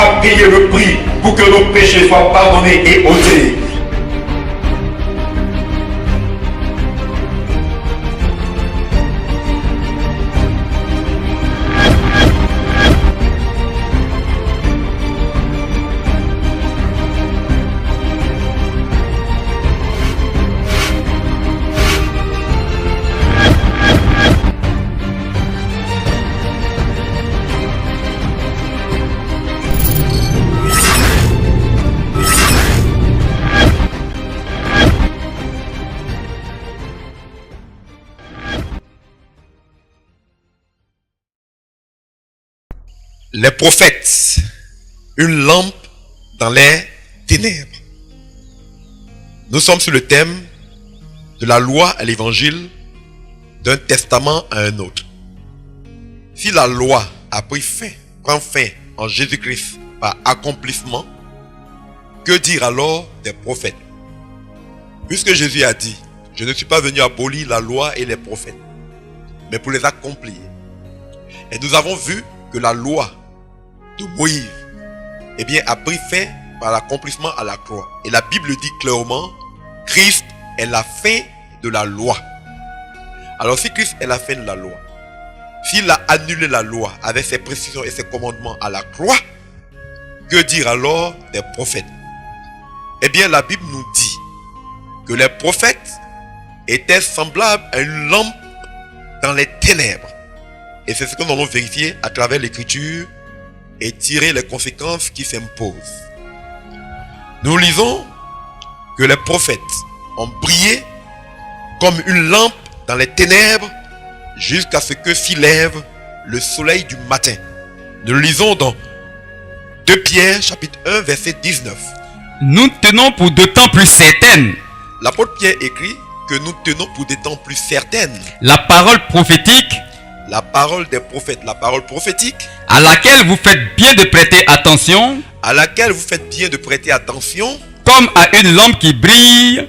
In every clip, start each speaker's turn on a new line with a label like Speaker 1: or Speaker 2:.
Speaker 1: à payer le prix pour que nos péchés soient pardonnés et ôtés. Les prophètes, une lampe dans les ténèbres. Nous sommes sur le thème de la loi à l'évangile, d'un testament à un autre. Si la loi a prend fin en Jésus-Christ par accomplissement, que dire alors des prophètes? Puisque Jésus a dit, je ne suis pas venu abolir la loi et les prophètes, mais pour les accomplir. Et nous avons vu que la loi de Moïse a pris fin par l'accomplissement à la croix. Et la Bible dit clairement, Christ est la fin de la loi. Alors si Christ est la fin de la loi, s'il a annulé la loi avec ses précisions et ses commandements à la croix, que dire alors des prophètes? La Bible nous dit que les prophètes étaient semblables à une lampe dans les ténèbres. Et c'est ce que nous allons vérifier à travers l'écriture et tirer les conséquences qui s'imposent. Nous lisons que les prophètes ont brillé comme une lampe dans les ténèbres jusqu'à ce que s'y lève le soleil du matin. Nous lisons dans 2 Pierre chapitre 1 verset 19.
Speaker 2: Nous tenons pour de temps plus certaines.
Speaker 1: L'apôtre Pierre écrit que nous tenons pour des temps plus certaines
Speaker 2: La parole prophétique,
Speaker 1: la parole des prophètes, la parole prophétique,
Speaker 2: à laquelle vous faites bien de prêter attention, comme à une lampe qui brille,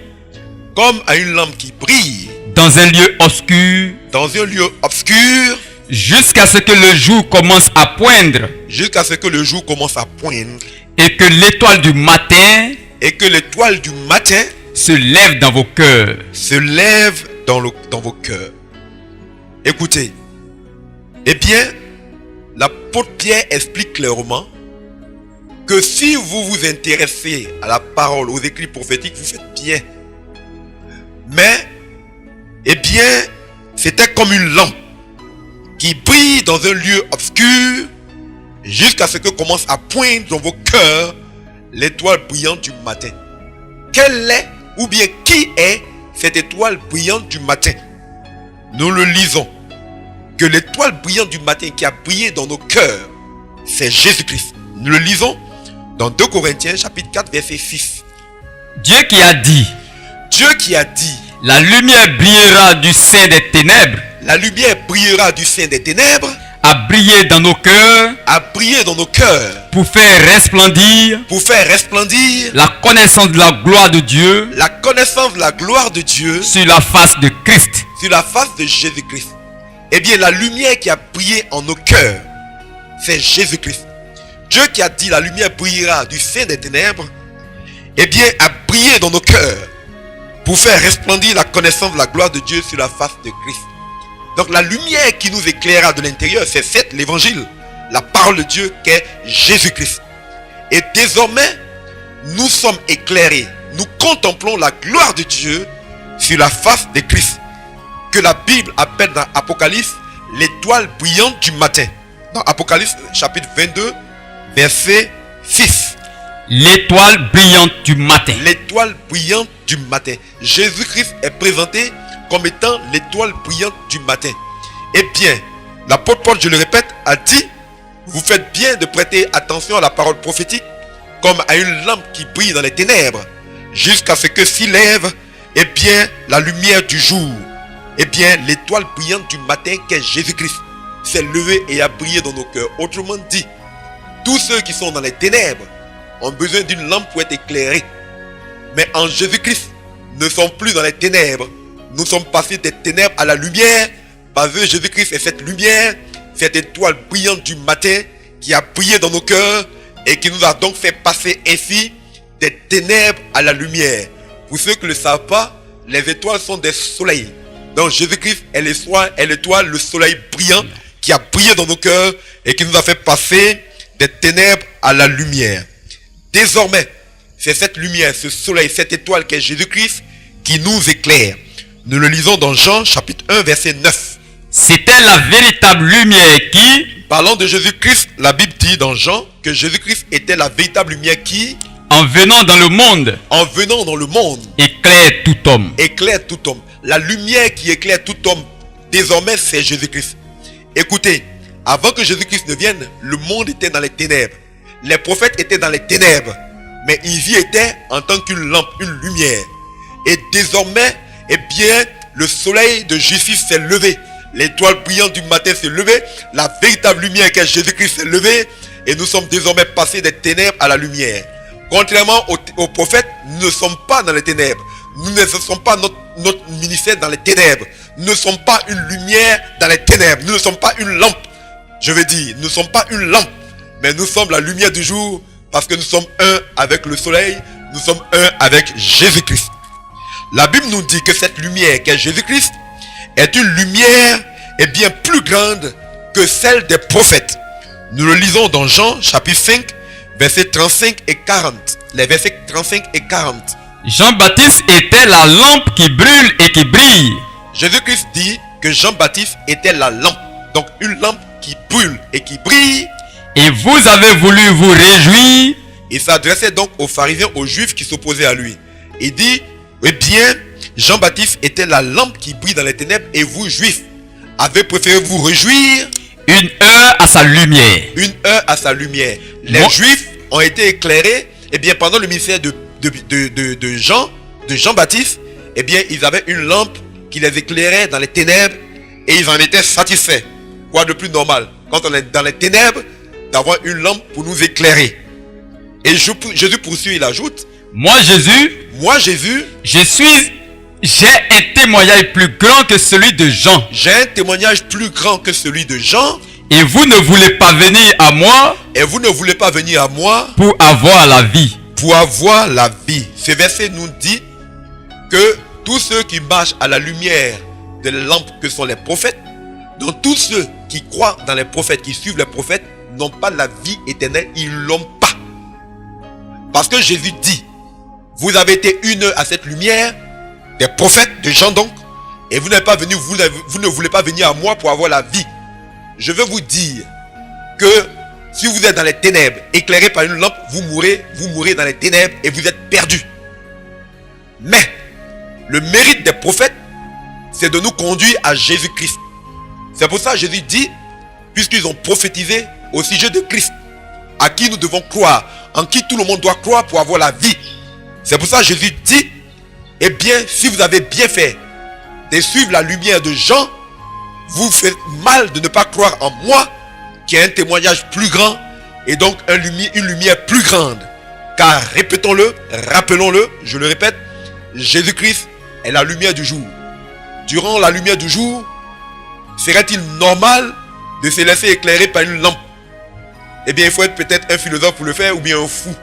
Speaker 2: dans un lieu obscur, jusqu'à ce que le jour commence à poindre, et que l'étoile du matin, se lève dans vos cœurs.
Speaker 1: Écoutez, l'apôtre Pierre explique clairement que si vous vous intéressez à la parole, aux écrits prophétiques, vous faites bien. Mais, c'était comme une lampe qui brille dans un lieu obscur jusqu'à ce que commence à poindre dans vos cœurs l'étoile brillante du matin. Quelle est, ou bien qui est cette étoile brillante du matin? Nous le lisons. Que l'étoile brillante du matin qui a brillé dans nos cœurs, c'est Jésus-Christ. Nous le lisons dans 2 Corinthiens chapitre 4 verset 6.
Speaker 2: Dieu qui a dit,
Speaker 1: la lumière
Speaker 2: brillera du sein des ténèbres, a brillé dans nos cœurs, pour faire resplendir, la connaissance de la gloire de Dieu, sur la face de Christ,
Speaker 1: de Jésus-Christ. La lumière qui a brillé en nos cœurs, c'est Jésus-Christ. Dieu qui a dit la lumière brillera du sein des ténèbres, a brillé dans nos cœurs pour faire resplendir la connaissance de la gloire de Dieu sur la face de Christ. Donc la lumière qui nous éclairera de l'intérieur, c'est l'évangile, la parole de Dieu qu'est Jésus-Christ. Et désormais, nous sommes éclairés. Nous contemplons la gloire de Dieu sur la face de Christ, que la Bible appelle dans Apocalypse l'étoile brillante du matin. Dans Apocalypse chapitre 22 verset 6.
Speaker 2: L'étoile brillante du matin.
Speaker 1: Jésus-Christ est présenté comme étant l'étoile brillante du matin. L'apôtre Paul, je le répète, a dit, vous faites bien de prêter attention à la parole prophétique comme à une lampe qui brille dans les ténèbres jusqu'à ce que s'y lève la lumière du jour. L'étoile brillante du matin qu'est Jésus-Christ s'est levée et a brillé dans nos cœurs. Autrement dit, tous ceux qui sont dans les ténèbres ont besoin d'une lampe pour être éclairés. Mais en Jésus-Christ, ne sont plus dans les ténèbres. Nous sommes passés des ténèbres à la lumière parce que Jésus-Christ est cette lumière, cette étoile brillante du matin qui a brillé dans nos cœurs, et qui nous a donc fait passer ainsi des ténèbres à la lumière. Pour ceux qui ne le savent pas, les étoiles sont des soleils. Donc Jésus-Christ est l'étoile, le soleil brillant qui a brillé dans nos cœurs et qui nous a fait passer des ténèbres à la lumière. Désormais, c'est cette lumière, ce soleil, cette étoile qui est Jésus-Christ qui nous éclaire. Nous le lisons dans Jean chapitre 1 verset 9.
Speaker 2: C'était la véritable lumière qui...
Speaker 1: Parlant de Jésus-Christ, la Bible dit dans Jean que Jésus-Christ était la véritable lumière qui...
Speaker 2: En venant dans le monde,
Speaker 1: éclaire tout homme. La lumière qui éclaire tout homme, désormais c'est Jésus-Christ. Écoutez, avant que Jésus-Christ ne vienne, le monde était dans les ténèbres. Les prophètes étaient dans les ténèbres, mais ils y étaient en tant qu'une lampe, une lumière. Et désormais, eh bien, le soleil de Jésus s'est levé. L'étoile brillante du matin s'est levée. La véritable lumière qu'est Jésus-Christ s'est levée. Et nous sommes désormais passés des ténèbres à la lumière. Contrairement aux prophètes, nous ne sommes pas dans les ténèbres. Nous ne sommes pas notre ministère dans les ténèbres. Nous ne sommes pas une lumière dans les ténèbres. Nous ne sommes pas une lampe. Je veux dire, nous ne sommes pas une lampe. Mais nous sommes la lumière du jour parce que nous sommes un avec le soleil. Nous sommes un avec Jésus-Christ. La Bible nous dit que cette lumière qu'est Jésus-Christ est une lumière bien plus grande que celle des prophètes. Nous le lisons dans Jean chapitre 5. Versets 35 et 40. Les versets 35 et 40.
Speaker 2: Jean-Baptiste était la lampe qui brûle et qui brille.
Speaker 1: Jésus-Christ dit que Jean-Baptiste était la lampe. Donc une lampe qui brûle et qui brille.
Speaker 2: Et vous avez voulu vous réjouir.
Speaker 1: Il s'adressait donc aux pharisiens, aux juifs qui s'opposaient à lui. Il dit, eh bien, Jean-Baptiste était la lampe qui brille dans les ténèbres et vous, juifs, avez préféré vous réjouir.
Speaker 2: Une heure à sa lumière.
Speaker 1: Une heure à sa lumière. Les Juifs ont été éclairés, eh bien, pendant le ministère de Jean-Baptiste, eh bien, ils avaient une lampe qui les éclairait dans les ténèbres et ils en étaient satisfaits. Quoi de plus normal, quand on est dans les ténèbres, d'avoir une lampe pour nous éclairer. Et Jésus poursuit, il ajoute,
Speaker 2: Moi Jésus, j'ai un témoignage plus grand que celui de Jean.
Speaker 1: J'ai un témoignage plus grand que celui de Jean.
Speaker 2: Et vous ne voulez pas venir à moi.
Speaker 1: Pour
Speaker 2: avoir la vie.
Speaker 1: Pour avoir la vie. Ce verset nous dit que tous ceux qui marchent à la lumière des lampes que sont les prophètes, donc tous ceux qui croient dans les prophètes, qui suivent les prophètes, n'ont pas la vie éternelle, ils ne l'ont pas. Parce que Jésus dit, vous avez été une à cette lumière, des prophètes, de Jean donc, et vous n'êtes pas venu, vous ne voulez pas venir à moi pour avoir la vie. Je veux vous dire que si vous êtes dans les ténèbres, éclairé par une lampe, vous mourrez dans les ténèbres et vous êtes perdus. Mais le mérite des prophètes, c'est de nous conduire à Jésus-Christ. C'est pour ça que Jésus dit, puisqu'ils ont prophétisé au sujet de Christ, à qui nous devons croire, en qui tout le monde doit croire pour avoir la vie. C'est pour ça que Jésus dit, eh bien, si vous avez bien fait de suivre la lumière de Jean, vous faites mal de ne pas croire en moi, qui a un témoignage plus grand, et donc une lumière plus grande. Car, répétons-le, rappelons-le, je le répète, Jésus-Christ est la lumière du jour. Durant la lumière du jour, serait-il normal de se laisser éclairer par une lampe? Eh bien, il faut être peut-être un philosophe pour le faire, ou bien un fou.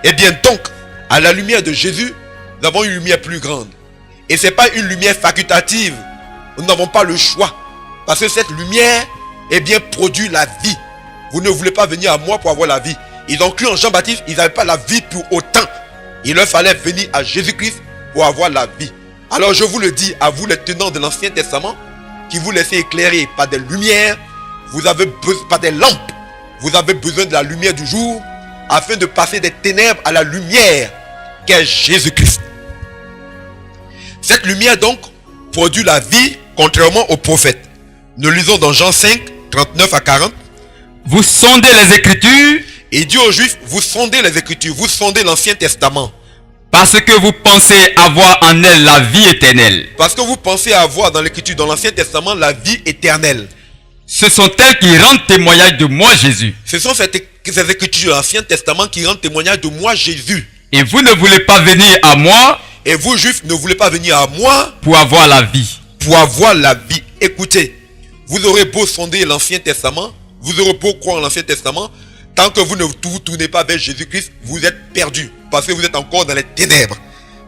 Speaker 1: Eh bien donc, à la lumière de Jésus, nous avons une lumière plus grande. Et ce n'est pas une lumière facultative. Nous n'avons pas le choix. Parce que cette lumière, eh bien, produit la vie. Vous ne voulez pas venir à moi pour avoir la vie. Ils ont cru en Jean-Baptiste, ils n'avaient pas la vie pour autant. Il leur fallait venir à Jésus-Christ pour avoir la vie. Alors je vous le dis, à vous les tenants de l'Ancien Testament, qui vous laissez éclairer par des lumières, vous avez besoin, par des lampes, vous avez besoin de la lumière du jour, afin de passer des ténèbres à la lumière qu'est Jésus-Christ. Cette lumière donc produit la vie, contrairement aux prophètes. Nous lisons dans Jean 5, 39 à 40.
Speaker 2: Vous sondez les Écritures.
Speaker 1: Et dit aux Juifs, vous sondez les Écritures, vous sondez l'Ancien Testament.
Speaker 2: Parce que vous pensez avoir en elle la vie éternelle.
Speaker 1: Parce que vous pensez avoir dans l'Écriture, dans l'Ancien Testament, la vie éternelle.
Speaker 2: Ce sont elles qui rendent témoignage de moi, Jésus.
Speaker 1: Ce sont ces Écritures de l'Ancien Testament qui rendent témoignage de moi, Jésus.
Speaker 2: Et vous ne voulez pas venir à moi.
Speaker 1: Et vous, Juifs, ne voulez pas venir à moi.
Speaker 2: Pour avoir la vie.
Speaker 1: Pour avoir la vie. Écoutez, vous aurez beau sonder l'Ancien Testament, vous aurez beau croire en l'Ancien Testament, tant que vous ne vous tournez pas vers Jésus-Christ, vous êtes perdu. Parce que vous êtes encore dans les ténèbres.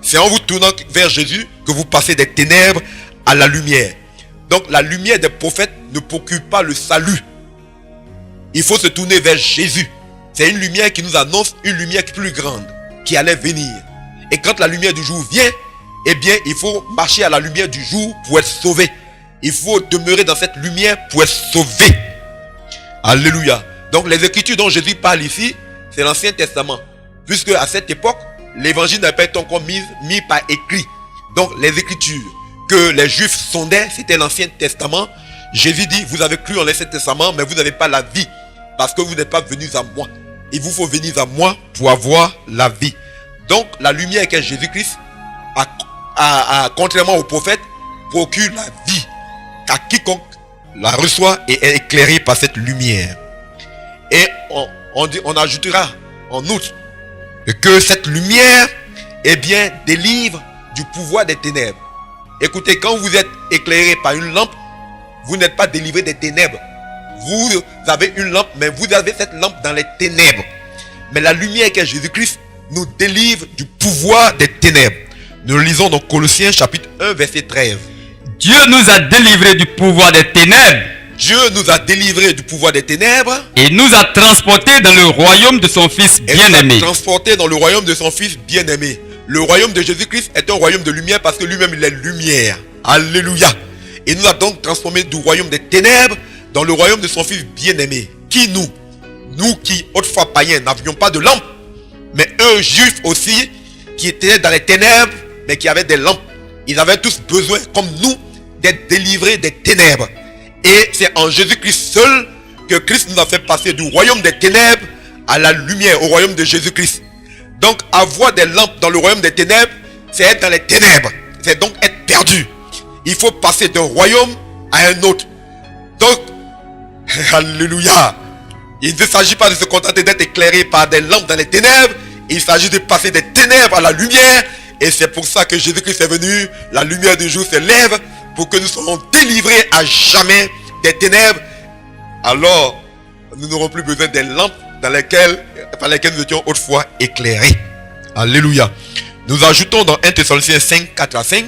Speaker 1: C'est en vous tournant vers Jésus que vous passez des ténèbres à la lumière. Donc la lumière des prophètes ne procure pas le salut. Il faut se tourner vers Jésus. C'est une lumière qui nous annonce une lumière plus grande qui allait venir. Et quand la lumière du jour vient, eh bien il faut marcher à la lumière du jour pour être sauvé. Il faut demeurer dans cette lumière pour être sauvé. Alléluia. Donc les écritures dont Jésus parle ici, c'est l'Ancien Testament. Puisque à cette époque, l'évangile n'a pas été encore mis par écrit. Donc les écritures que les Juifs sondaient, c'était l'Ancien Testament. Jésus dit, vous avez cru en l'Ancien Testament, mais vous n'avez pas la vie. Parce que vous n'êtes pas venus à moi. Il vous faut venir à moi pour avoir la vie. Donc la lumière qu'est Jésus-Christ, contrairement aux prophètes, procure la vie. Car quiconque la reçoit et est éclairé par cette lumière. Et on ajoutera en outre que cette lumière, eh bien, délivre du pouvoir des ténèbres. Écoutez, quand vous êtes éclairé par une lampe, vous n'êtes pas délivré des ténèbres. Vous avez une lampe, mais vous avez cette lampe dans les ténèbres. Mais la lumière qu'est Jésus-Christ nous délivre du pouvoir des ténèbres. Nous le lisons dans Colossiens chapitre 1 verset 13.
Speaker 2: Dieu nous a délivrés du pouvoir des ténèbres.
Speaker 1: Dieu nous a délivrés du pouvoir des ténèbres.
Speaker 2: Et nous a transportés dans le royaume de son Fils bien-aimé.
Speaker 1: Transportés dans le royaume de son Fils bien-aimé. Le royaume de Jésus-Christ est un royaume de lumière parce que lui-même il est lumière. Alléluia. Et nous a donc transformés du royaume des ténèbres dans le royaume de son Fils bien-aimé. Qui nous qui autrefois païens n'avions pas de lampe, mais eux juifs aussi qui étaient dans les ténèbres mais qui avaient des lampes. Ils avaient tous besoin comme nous d'être délivrés des ténèbres. Et c'est en Jésus-Christ seul que Christ nous a fait passer du royaume des ténèbres à la lumière, au royaume de Jésus-Christ. Donc avoir des lampes dans le royaume des ténèbres, c'est être dans les ténèbres. C'est donc être perdu. Il faut passer d'un royaume à un autre. Donc, alléluia. Il ne s'agit pas de se contenter d'être éclairé par des lampes dans les ténèbres. Il s'agit de passer des ténèbres à la lumière. Et c'est pour ça que Jésus-Christ est venu. La lumière du jour se lève pour que nous soyons délivrés à jamais des ténèbres. Alors, nous n'aurons plus besoin des lampes par lesquelles nous étions autrefois éclairés. Alléluia. Nous ajoutons dans 1 Thessaloniciens 5, 4 à 5.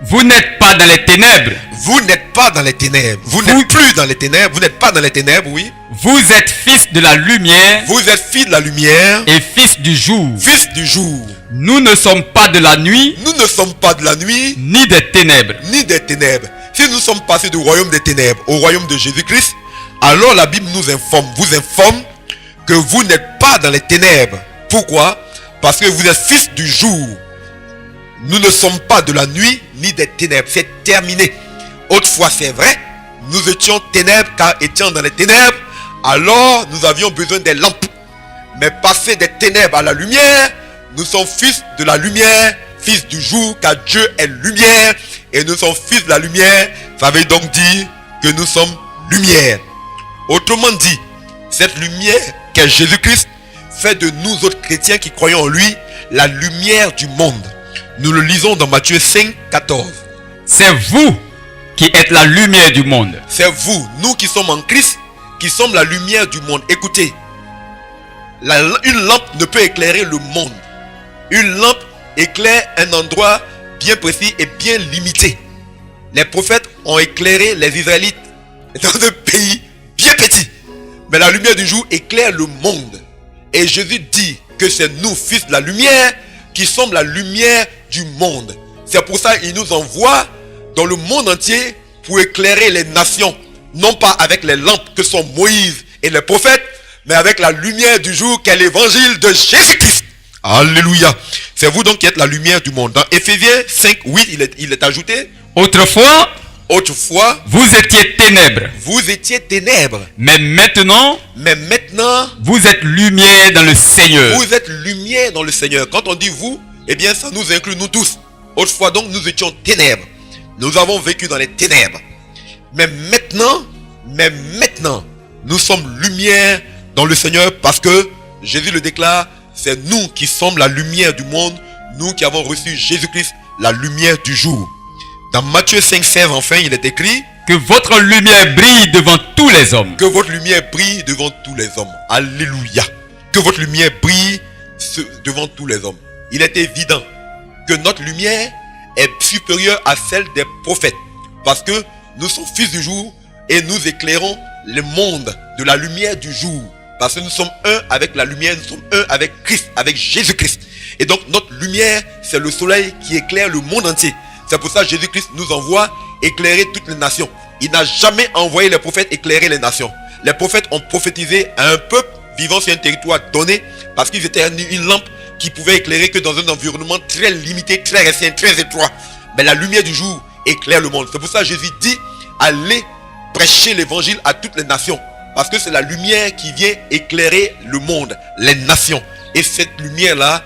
Speaker 2: Vous n'êtes pas dans les ténèbres.
Speaker 1: Vous n'êtes pas dans les ténèbres. Vous n'êtes plus dans les ténèbres. Vous n'êtes pas dans les ténèbres, oui.
Speaker 2: Vous êtes fils de la lumière.
Speaker 1: Vous êtes fils de la lumière.
Speaker 2: Et fils du jour.
Speaker 1: Fils du jour.
Speaker 2: Nous ne sommes pas de la nuit.
Speaker 1: Nous ne sommes pas de la nuit.
Speaker 2: Ni des ténèbres.
Speaker 1: Ni des ténèbres. Si nous sommes passés du royaume des ténèbres au royaume de Jésus-Christ, alors la Bible vous informe que vous n'êtes pas dans les ténèbres. Pourquoi? Parce que vous êtes fils du jour. Nous ne sommes pas de la nuit ni des ténèbres. C'est terminé. Autrefois, c'est vrai. Nous étions ténèbres car étions dans les ténèbres. Alors, nous avions besoin des lampes. Mais passer des ténèbres à la lumière, nous sommes fils de la lumière, fils du jour car Dieu est lumière. Et nous sommes fils de la lumière. Ça veut donc dire que nous sommes lumière. Autrement dit, cette lumière qu'est Jésus-Christ fait de nous autres chrétiens qui croyons en lui la lumière du monde. Nous le lisons dans Matthieu 5, 14.
Speaker 2: C'est vous qui êtes la lumière du monde.
Speaker 1: C'est vous, nous qui sommes en Christ, qui sommes la lumière du monde. Écoutez, une lampe ne peut éclairer le monde. Une lampe éclaire un endroit bien précis et bien limité. Les prophètes ont éclairé les Israélites dans un pays bien petit. Mais la lumière du jour éclaire le monde. Et Jésus dit que c'est nous, fils de la lumière, qui sommes la lumière du monde. C'est pour ça qu'il nous envoie dans le monde entier pour éclairer les nations. Non pas avec les lampes que sont Moïse et les prophètes, mais avec la lumière du jour qu'est l'évangile de Jésus-Christ. Alléluia. C'est vous donc qui êtes la lumière du monde. Dans Éphésiens 5, 8, il est ajouté.
Speaker 2: Autrefois,
Speaker 1: vous
Speaker 2: étiez ténèbres.
Speaker 1: Vous étiez ténèbres.
Speaker 2: Mais maintenant,
Speaker 1: vous
Speaker 2: êtes lumière dans le Seigneur.
Speaker 1: Vous êtes lumière dans le Seigneur. Quand on dit vous, eh bien ça nous inclut nous tous. Autrefois donc nous étions ténèbres. Nous avons vécu dans les ténèbres. Mais maintenant, nous sommes lumière dans le Seigneur parce que Jésus le déclare, c'est nous qui sommes la lumière du monde, nous qui avons reçu Jésus-Christ, la lumière du jour. Dans Matthieu 5, 16, enfin, il est écrit,
Speaker 2: Que votre lumière brille devant tous les hommes.
Speaker 1: Que votre lumière brille devant tous les hommes. Alléluia. Que votre lumière brille devant tous les hommes. Il est évident que notre lumière est supérieure à celle des prophètes. Parce que nous sommes fils du jour et nous éclairons le monde de la lumière du jour. Parce que nous sommes un avec la lumière, nous sommes un avec Christ, avec Jésus-Christ. Et donc notre lumière, c'est le soleil qui éclaire le monde entier. C'est pour ça que Jésus-Christ nous envoie éclairer toutes les nations. Il n'a jamais envoyé les prophètes éclairer les nations. Les prophètes ont prophétisé à un peuple vivant sur un territoire donné parce qu'ils étaient une lampe qui pouvait éclairer que dans un environnement très limité, très restreint, très étroit. Mais la lumière du jour éclaire le monde. C'est pour ça que Jésus dit, allez prêcher l'évangile à toutes les nations. Parce que c'est la lumière qui vient éclairer le monde, les nations. Et cette lumière-là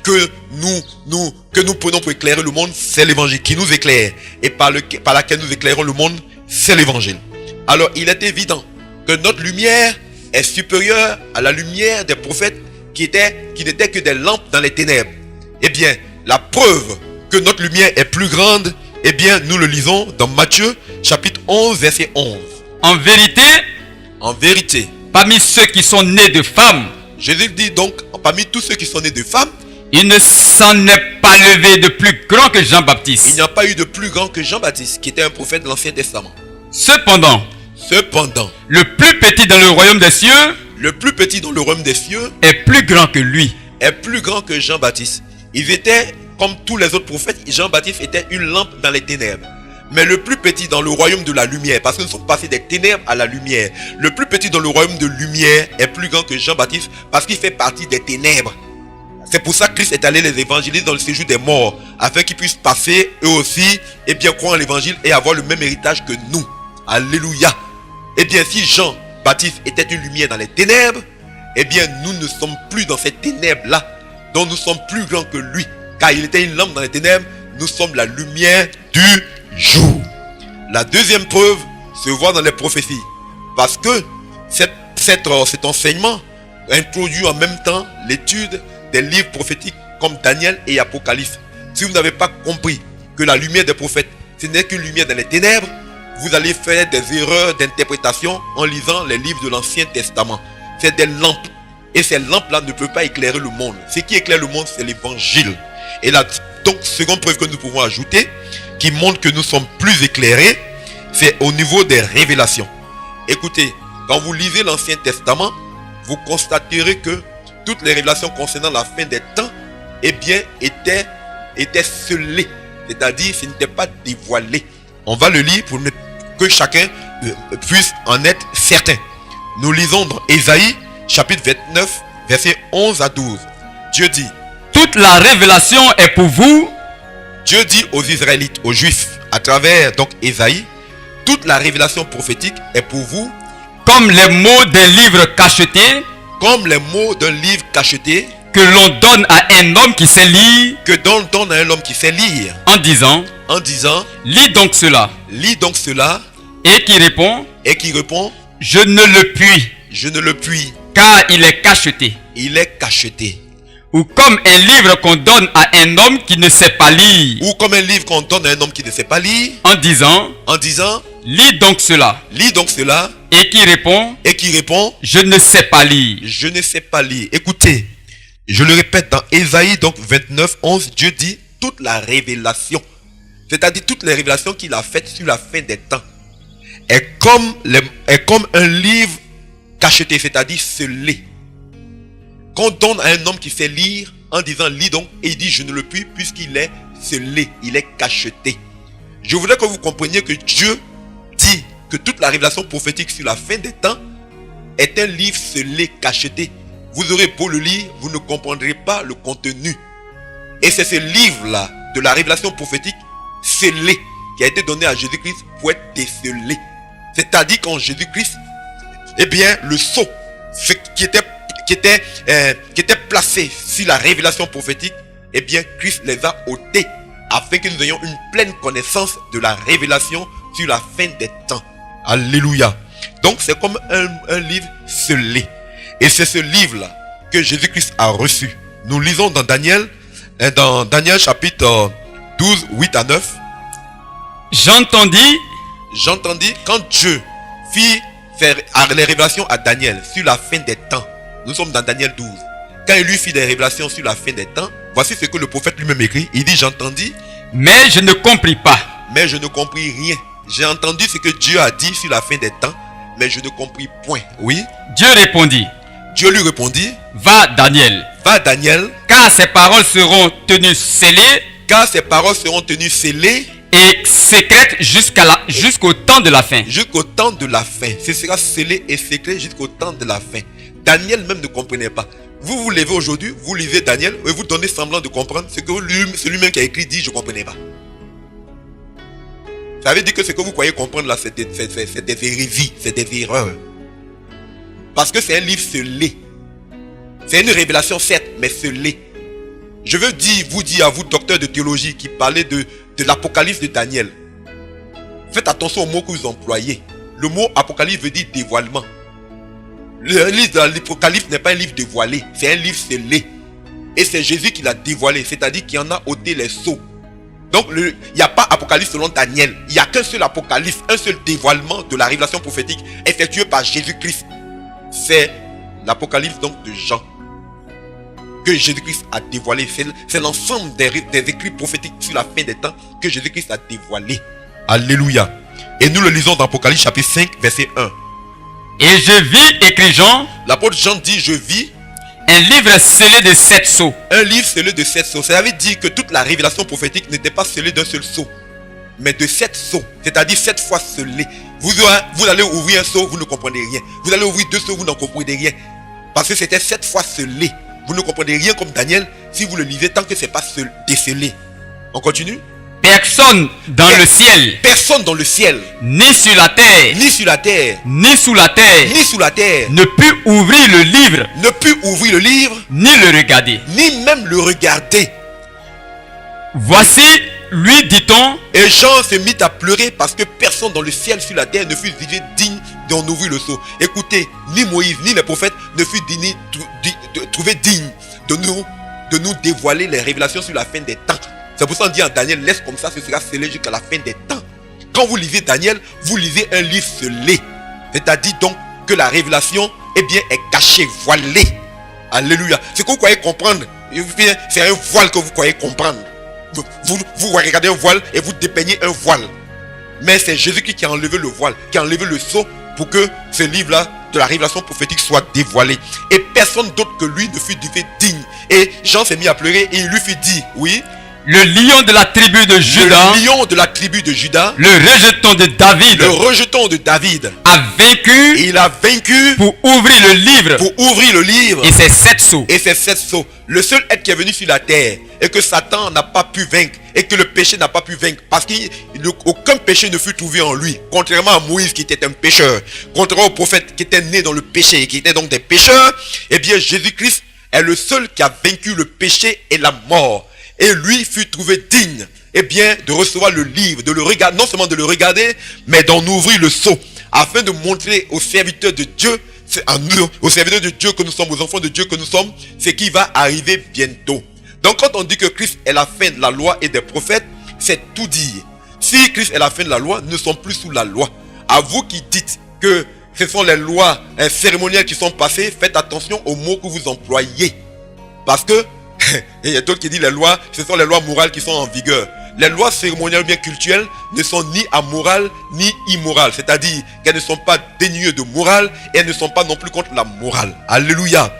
Speaker 1: que nous prenons pour éclairer le monde, c'est l'évangile qui nous éclaire. Et par laquelle nous éclairons le monde, c'est l'évangile. Alors il est évident que notre lumière est supérieure à la lumière des prophètes qui n'étaient que des lampes dans les ténèbres. Eh bien, la preuve que notre lumière est plus grande, eh bien, nous le lisons dans Matthieu, chapitre 11, verset 11.
Speaker 2: En vérité, parmi ceux qui sont nés de femmes,
Speaker 1: Jésus dit donc, parmi tous ceux qui sont nés de femmes,
Speaker 2: il ne s'en est pas levé de plus grand que Jean-Baptiste.
Speaker 1: Il n'y a pas eu de plus grand que Jean-Baptiste, qui était un prophète de l'Ancien Testament.
Speaker 2: Cependant, le plus petit dans le royaume des cieux, est plus grand que lui.
Speaker 1: Est plus grand que Jean-Baptiste. Ils étaient comme tous les autres prophètes. Jean-Baptiste était une lampe dans les ténèbres. Mais le plus petit dans le royaume de la lumière, parce que nous sommes passés des ténèbres à la lumière. Le plus petit dans le royaume de lumière est plus grand que Jean-Baptiste, parce qu'il fait partie des ténèbres. C'est pour ça que Christ est allé les évangéliser dans le séjour des morts, afin qu'ils puissent passer eux aussi et bien croire en l'évangile et avoir le même héritage que nous. Alléluia. Eh bien, si Jean-Baptiste était une lumière dans les ténèbres, eh bien nous ne sommes plus dans ces ténèbres-là, dont nous sommes plus grands que lui. Car il était une lampe dans les ténèbres, nous sommes la lumière du jour. La deuxième preuve se voit dans les prophéties. Parce que cet enseignement introduit en même temps l'étude des livres prophétiques comme Daniel et Apocalypse. Si vous n'avez pas compris que la lumière des prophètes, ce n'est qu'une lumière dans les ténèbres, vous allez faire des erreurs d'interprétation en lisant les livres de l'Ancien Testament. C'est des lampes. Et ces lampes-là ne peuvent pas éclairer le monde. Ce qui éclaire le monde, c'est l'évangile. Et la seconde preuve que nous pouvons ajouter, qui montre que nous sommes plus éclairés, c'est au niveau des révélations. Écoutez, quand vous lisez l'Ancien Testament, vous constaterez que toutes les révélations concernant la fin des temps, eh bien, étaient scellées. C'est-à-dire, ce n'était pas dévoilé. On va le lire pour que chacun puisse en être certain. Nous lisons dans Ésaïe, chapitre 29, versets 11 à 12. Dieu dit,
Speaker 2: toute la révélation est pour vous.
Speaker 1: Dieu dit aux Israélites, aux Juifs, à travers donc Ésaïe, toute la révélation prophétique est pour vous.
Speaker 2: Comme les mots d'un livre cacheté.
Speaker 1: Comme les mots d'un livre cacheté.
Speaker 2: Que l'on donne à un homme qui sait lire.
Speaker 1: Que l'on donne à un homme qui sait lire.
Speaker 2: En disant, lis donc cela.
Speaker 1: Lis donc cela.
Speaker 2: Et qui répond,
Speaker 1: je ne le puis.
Speaker 2: Je ne le puis. Car il est cacheté.
Speaker 1: Il est cacheté.
Speaker 2: Ou comme un livre qu'on donne à un homme qui ne sait pas lire.
Speaker 1: Ou comme un livre qu'on donne à un homme qui ne sait pas lire.
Speaker 2: En disant, lis donc cela.
Speaker 1: Lis donc cela.
Speaker 2: Et qui répond, je ne sais pas lire.
Speaker 1: Je ne sais pas lire. Écoutez, je le répète dans Ésaïe donc 29, 11, Dieu dit toute la révélation. C'est-à-dire toutes les révélations qu'il a faites sur la fin des temps. Est comme un livre cacheté, c'est-à-dire scellé. Qu'on donne à un homme qui sait lire en disant lis donc, et il dit je ne le puis puisqu'il est scellé, il est cacheté. Je voudrais que vous compreniez que Dieu dit que toute la révélation prophétique sur la fin des temps est un livre scellé, cacheté. Vous aurez beau le lire, vous ne comprendrez pas le contenu. Et c'est ce livre-là de la révélation prophétique scellé qui a été donné à Jésus-Christ pour être décelé. C'est-à-dire qu'en Jésus-Christ, eh bien le sceau qui était placé sur la révélation prophétique, eh bien Christ les a ôtés afin que nous ayons une pleine connaissance de la révélation sur la fin des temps. Alléluia. Donc c'est comme un livre scellé. Et c'est ce livre-là que Jésus-Christ a reçu. Nous lisons dans Daniel chapitre 12, 8 à 9.
Speaker 2: J'entendis
Speaker 1: J'entendis quand Dieu fit faire les révélations à Daniel sur la fin des temps. Nous sommes dans Daniel 12. Quand il lui fit des révélations sur la fin des temps, voici ce que le prophète lui-même écrit. Il dit, j'entendis,
Speaker 2: mais je ne compris pas.
Speaker 1: Mais je ne compris rien. J'ai entendu ce que Dieu a dit sur la fin des temps, mais je ne compris point. Oui.
Speaker 2: Dieu répondit.
Speaker 1: Dieu lui répondit.
Speaker 2: Va Daniel.
Speaker 1: Va Daniel.
Speaker 2: Car ces paroles seront tenues scellées.
Speaker 1: Car ces paroles seront tenues scellées.
Speaker 2: Et secrètes jusqu'au temps de la fin.
Speaker 1: Jusqu'au temps de la fin. Ce sera scellé et secret jusqu'au temps de la fin. Daniel même ne comprenait pas. Vous vous levez aujourd'hui, vous lisez Daniel et vous donnez semblant de comprendre ce que celui-même qui a écrit dit, je ne comprenais pas. Ça veut dire que ce que vous croyez comprendre là, c'est des hérésies, c'est des erreurs. Parce que c'est un livre scellé. C'est une révélation certes, mais scellée. Je veux vous dire à vous, docteurs de théologie, qui parlez de l'Apocalypse de Daniel. Faites attention au mot que vous employez. Le mot Apocalypse veut dire dévoilement. Le livre de l'Apocalypse n'est pas un livre dévoilé, c'est un livre scellé. Et c'est Jésus qui l'a dévoilé, c'est-à-dire qu'il en a ôté les sceaux. Donc il n'y a pas Apocalypse selon Daniel. Il n'y a qu'un seul Apocalypse, un seul dévoilement de la révélation prophétique effectué par Jésus-Christ. C'est l'Apocalypse donc de Jean que Jésus-Christ a dévoilé. C'est l'ensemble des écrits prophétiques sur la fin des temps que Jésus-Christ a dévoilé. Alléluia. Et nous le lisons dans Apocalypse chapitre 5 verset 1.
Speaker 2: Et je vis, écrit Jean.
Speaker 1: L'apôtre Jean dit, je vis
Speaker 2: un livre scellé de 7 sceaux.
Speaker 1: Un livre scellé de 7 sceaux. Ça veut dire que toute la révélation prophétique n'était pas scellée d'un seul sceau, mais de 7 sceaux. C'est-à-dire 7 fois scellé. Vous allez ouvrir un sceau, vous ne comprenez rien. Vous allez ouvrir 2 sceaux, vous n'en comprenez rien. Parce que c'était 7 fois scellé. Vous ne comprenez rien comme Daniel si vous le lisez tant que ce n'est pas décelé. On continue.
Speaker 2: Personne dans le ciel.
Speaker 1: Personne dans le ciel.
Speaker 2: Ni sur la terre.
Speaker 1: Ni sur la terre.
Speaker 2: Ni sous la terre.
Speaker 1: Ni sous la terre.
Speaker 2: Ne put ouvrir le livre.
Speaker 1: Ne put ouvrir le livre.
Speaker 2: Ni le regarder.
Speaker 1: Ni même le regarder.
Speaker 2: Voici, lui dit-on.
Speaker 1: Et Jean se mit à pleurer parce que personne dans le ciel sur la terre ne fut jugé digne d'en ouvrir le sceau. Écoutez, ni Moïse ni les prophètes ne furent trouvés dignes de nous dévoiler les révélations sur la fin des temps. C'est pour ça qu'on dit en Daniel, laisse comme ça, ce sera scellé jusqu'à la fin des temps. Quand vous lisez Daniel, vous lisez un livre scellé. C'est-à-dire donc que la révélation est cachée, voilée. Alléluia. Ce que vous croyez comprendre, c'est un voile que vous croyez comprendre. Vous regardez un voile et vous dépeignez un voile. Mais c'est Jésus-Christ qui a enlevé le voile, qui a enlevé le sceau pour que ce livre-là de la révélation prophétique soit dévoilé. Et personne d'autre que lui ne fut digne. Et Jean s'est mis à pleurer et il lui fut dit, oui,
Speaker 2: le lion de la tribu de Juda.
Speaker 1: Le lion de la tribu de Juda.
Speaker 2: Le rejeton de David.
Speaker 1: Le rejeton de David.
Speaker 2: A vaincu.
Speaker 1: Il a vaincu.
Speaker 2: Pour ouvrir le livre.
Speaker 1: Pour ouvrir le livre.
Speaker 2: Et ses 7 sceaux.
Speaker 1: Et ses 7 sceaux. Le seul être qui est venu sur la terre et que Satan n'a pas pu vaincre et que le péché n'a pas pu vaincre parce qu'aucun péché ne fut trouvé en lui. Contrairement à Moïse qui était un pécheur. Contrairement aux prophètes qui étaient nés dans le péché et qui étaient donc des pécheurs. Eh bien Jésus-Christ est le seul qui a vaincu le péché et la mort. Et lui fut trouvé digne, de recevoir le livre, de le regarder, non seulement de le regarder, mais d'en ouvrir le sceau, afin de montrer aux serviteurs de Dieu, aux serviteurs de Dieu que nous sommes, aux enfants de Dieu que nous sommes, ce qui va arriver bientôt. Donc quand on dit que Christ est la fin de la loi et des prophètes, c'est tout dire. Si Christ est la fin de la loi, nous ne sommes plus sous la loi. À vous qui dites que ce sont les lois cérémonielles qui sont passées, faites attention aux mots que vous employez. Parce que il y a d'autres qui disent les lois, ce sont les lois morales qui sont en vigueur. Les lois cérémoniales bien cultuelles ne sont ni amorales ni immorales. C'est-à-dire qu'elles ne sont pas dénuées de morale et elles ne sont pas non plus contre la morale. Alléluia.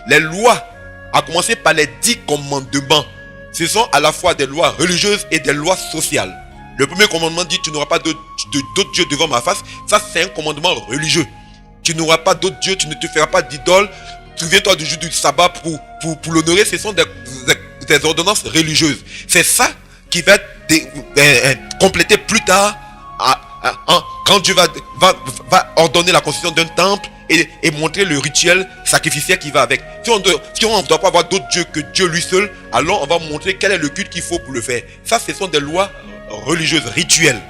Speaker 1: Les lois, à commencer par les 10 commandements, ce sont à la fois des lois religieuses et des lois sociales. Le premier commandement dit tu n'auras pas d'autres dieux devant ma face. Ça c'est un commandement religieux. Tu n'auras pas d'autres dieux, tu ne te feras pas d'idole. Souviens-toi du jour du sabbat pour l'honorer. Ce sont des ordonnances religieuses. C'est ça qui va être complété plus tard quand Dieu va ordonner la construction d'un temple et montrer le rituel sacrificiel qui va avec. Si on ne doit pas avoir d'autres dieux que Dieu lui seul, alors on va montrer quel est le culte qu'il faut pour le faire. Ça, ce sont des lois religieuses, rituelles.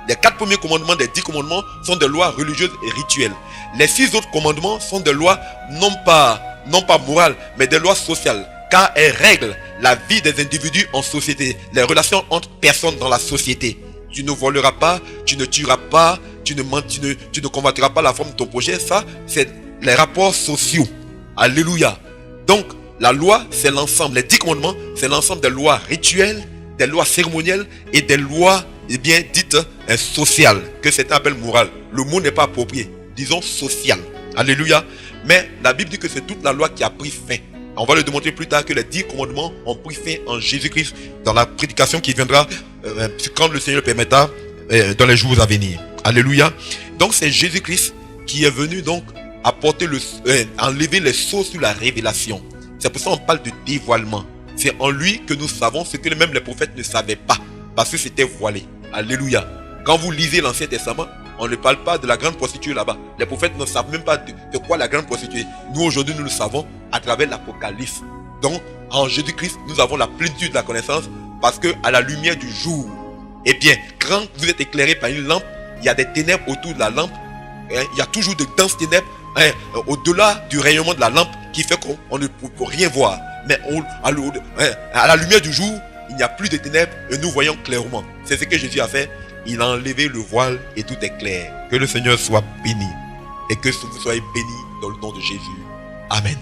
Speaker 1: Les 4 premiers commandements des 10 commandements sont des lois religieuses et rituelles. Les 6 autres commandements sont des lois non pas morales, mais des lois sociales. Car elles règlent la vie des individus en société, les relations entre personnes dans la société. tu ne voleras pas, tu ne tueras pas, tu ne convoiteras pas la femme de ton prochain. Ça, c'est les rapports sociaux. Alléluia. Donc, la loi, c'est l'ensemble. Les 10 commandements, c'est l'ensemble des lois rituelles, des lois cérémonielles et des lois, bien dites, sociales, que certains appellent morales. Le mot n'est pas approprié. Disons social. Alléluia. Mais la Bible dit que c'est toute la loi qui a pris fin. On va le démontrer plus tard que les 10 commandements ont pris fin en Jésus-Christ dans la prédication qui viendra quand le Seigneur le permettra dans les jours à venir. Alléluia. Donc c'est Jésus-Christ qui est venu donc apporter enlever les sceaux sur la révélation. C'est pour ça qu'on parle de dévoilement. C'est en lui que nous savons ce que même les prophètes ne savaient pas, parce que c'était voilé. Alléluia. Quand vous lisez l'Ancien Testament, on ne parle pas de la grande prostituée là-bas. Les prophètes ne savent même pas de quoi la grande prostituée. Nous aujourd'hui, nous le savons à travers l'Apocalypse. Donc, en Jésus-Christ, nous avons la plénitude de la connaissance, parce que à la lumière du jour, eh bien, quand vous êtes éclairé par une lampe, il y a des ténèbres autour de la lampe. Il y a toujours de denses ténèbres au-delà du rayonnement de la lampe qui fait qu'on ne peut rien voir. Mais à la lumière du jour, il n'y a plus de ténèbres et nous voyons clairement. C'est ce que Jésus a fait. Il a enlevé le voile et tout est clair. Que le Seigneur soit béni et que vous soyez bénis dans le nom de Jésus. Amen.